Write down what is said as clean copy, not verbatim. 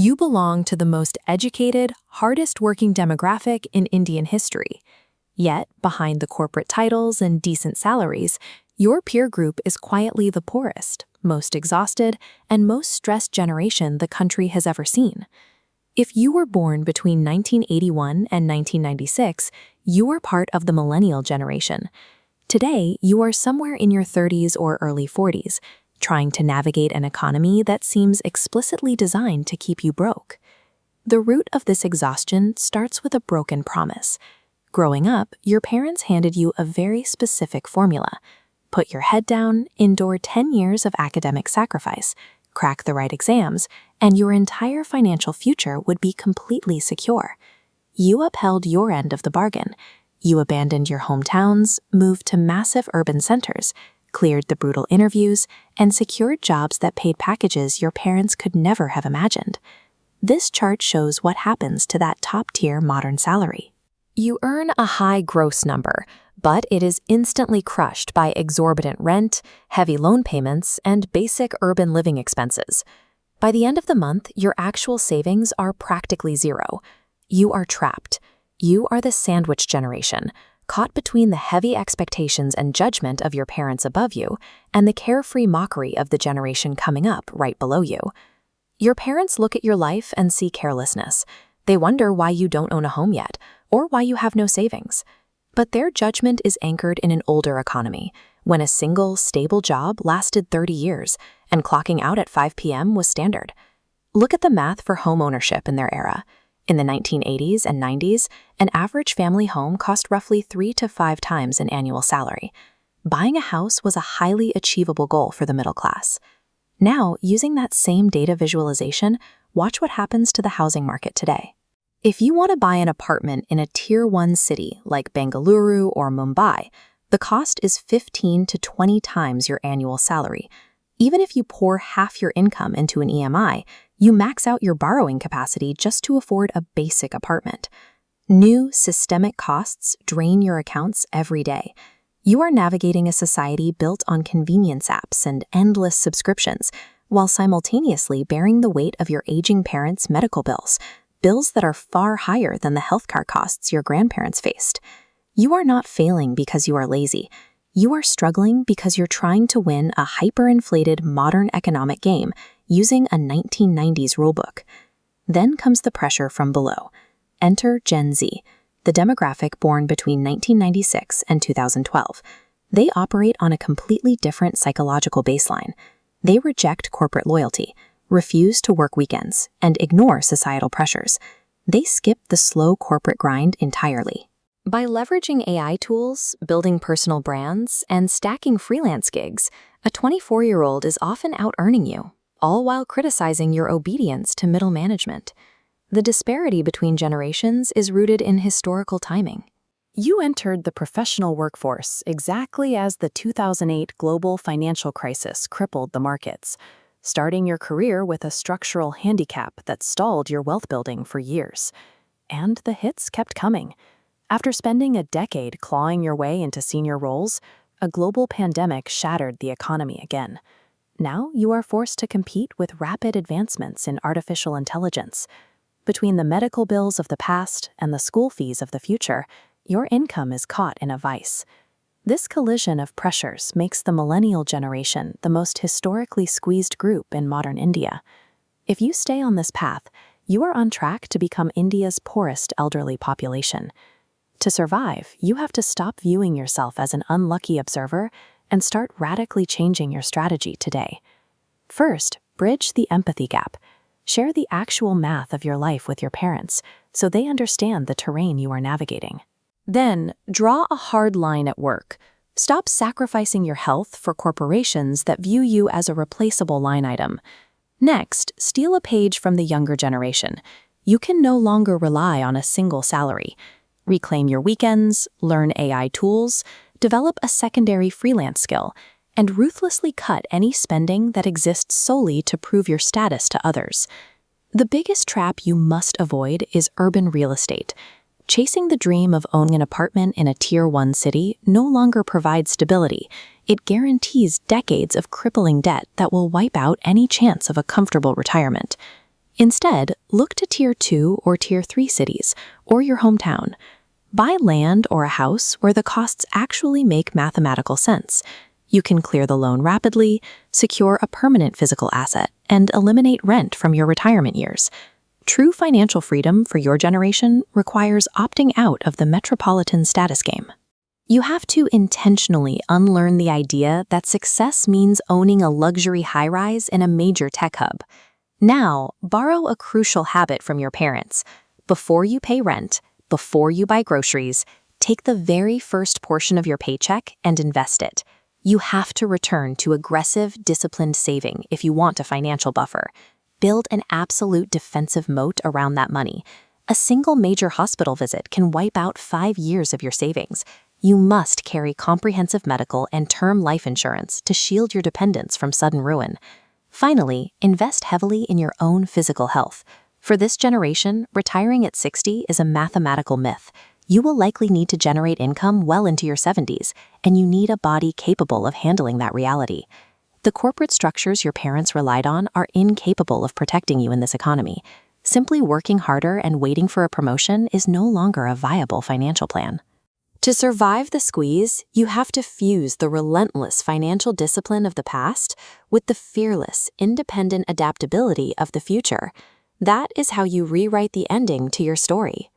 You belong to the most educated, hardest-working demographic in Indian history. Yet, behind the corporate titles and decent salaries, your peer group is quietly the poorest, most exhausted, and most stressed generation the country has ever seen. If you were born between 1981 and 1996, you are part of the millennial generation. Today, you are somewhere in your 30s or early 40s, trying to navigate an economy that seems explicitly designed to keep you broke. The root of this exhaustion starts with a broken promise. Growing up, your parents handed you a very specific formula. Put your head down, endure 10 years of academic sacrifice, crack the right exams, and your entire financial future would be completely secure. You upheld your end of the bargain. You abandoned your hometowns, moved to massive urban centers, cleared the brutal interviews, and secured jobs that paid packages your parents could never have imagined. This chart shows what happens to that top-tier modern salary. You earn a high gross number, but it is instantly crushed by exorbitant rent, heavy loan payments, and basic urban living expenses. By the end of the month, your actual savings are practically zero. You are trapped. You are the sandwich generation, caught between the heavy expectations and judgment of your parents above you and the carefree mockery of the generation coming up right below you. Your parents look at your life and see carelessness. They wonder why you don't own a home yet, or why you have no savings. But their judgment is anchored in an older economy, when a single, stable job lasted 30 years and clocking out at 5 p.m. was standard. Look at the math for home ownership in their era. In the 1980s and 90s, an average family home cost roughly 3 to 5 times an annual salary. Buying a house was a highly achievable goal for the middle class. Now, using that same data visualization, watch what happens to the housing market today. If you want to buy an apartment in a Tier 1 city like Bengaluru or Mumbai, the cost is 15 to 20 times your annual salary. Even if you pour half your income into an EMI, you max out your borrowing capacity just to afford a basic apartment. New, systemic costs drain your accounts every day. You are navigating a society built on convenience apps and endless subscriptions, while simultaneously bearing the weight of your aging parents' medical bills that are far higher than the healthcare costs your grandparents faced. You are not failing because you are lazy. You are struggling because you're trying to win a hyperinflated modern economic game using a 1990s rulebook. Then comes the pressure from below. Enter Gen Z, the demographic born between 1996 and 2012. They operate on a completely different psychological baseline. They reject corporate loyalty, refuse to work weekends, and ignore societal pressures. They skip the slow corporate grind entirely. By leveraging AI tools, building personal brands, and stacking freelance gigs, a 24-year-old is often out-earning you, all while criticizing your obedience to middle management. The disparity between generations is rooted in historical timing. You entered the professional workforce exactly as the 2008 global financial crisis crippled the markets, starting your career with a structural handicap that stalled your wealth building for years. And the hits kept coming. After spending a decade clawing your way into senior roles, a global pandemic shattered the economy again. Now you are forced to compete with rapid advancements in artificial intelligence. Between the medical bills of the past and the school fees of the future, your income is caught in a vice. This collision of pressures makes the millennial generation the most historically squeezed group in modern India. If you stay on this path, you are on track to become India's poorest elderly population. To survive, you have to stop viewing yourself as an unlucky observer and start radically changing your strategy today. First, bridge the empathy gap. Share the actual math of your life with your parents so they understand the terrain you are navigating. Then, draw a hard line at work. Stop sacrificing your health for corporations that view you as a replaceable line item. Next, steal a page from the younger generation. You can no longer rely on a single salary. Reclaim your weekends, learn AI tools, develop a secondary freelance skill, and ruthlessly cut any spending that exists solely to prove your status to others. The biggest trap you must avoid is urban real estate. Chasing the dream of owning an apartment in a Tier 1 city no longer provides stability. It guarantees decades of crippling debt that will wipe out any chance of a comfortable retirement. Instead, look to Tier 2 or Tier 3 cities, or your hometown. Buy land or a house where the costs actually make mathematical sense. You can clear the loan rapidly, secure a permanent physical asset, and eliminate rent from your retirement years. True financial freedom for your generation requires opting out of the metropolitan status game. You have to intentionally unlearn the idea that success means owning a luxury high-rise in a major tech hub. Now, borrow a crucial habit from your parents. Before you pay rent, before you buy groceries, take the very first portion of your paycheck and invest it. You have to return to aggressive, disciplined saving if you want a financial buffer. Build an absolute defensive moat around that money. A single major hospital visit can wipe out 5 years of your savings. You must carry comprehensive medical and term life insurance to shield your dependents from sudden ruin. Finally, invest heavily in your own physical health. For this generation, retiring at 60 is a mathematical myth. You will likely need to generate income well into your 70s, and you need a body capable of handling that reality. The corporate structures your parents relied on are incapable of protecting you in this economy. Simply working harder and waiting for a promotion is no longer a viable financial plan. To survive the squeeze, you have to fuse the relentless financial discipline of the past with the fearless, independent adaptability of the future. That is how you rewrite the ending to your story.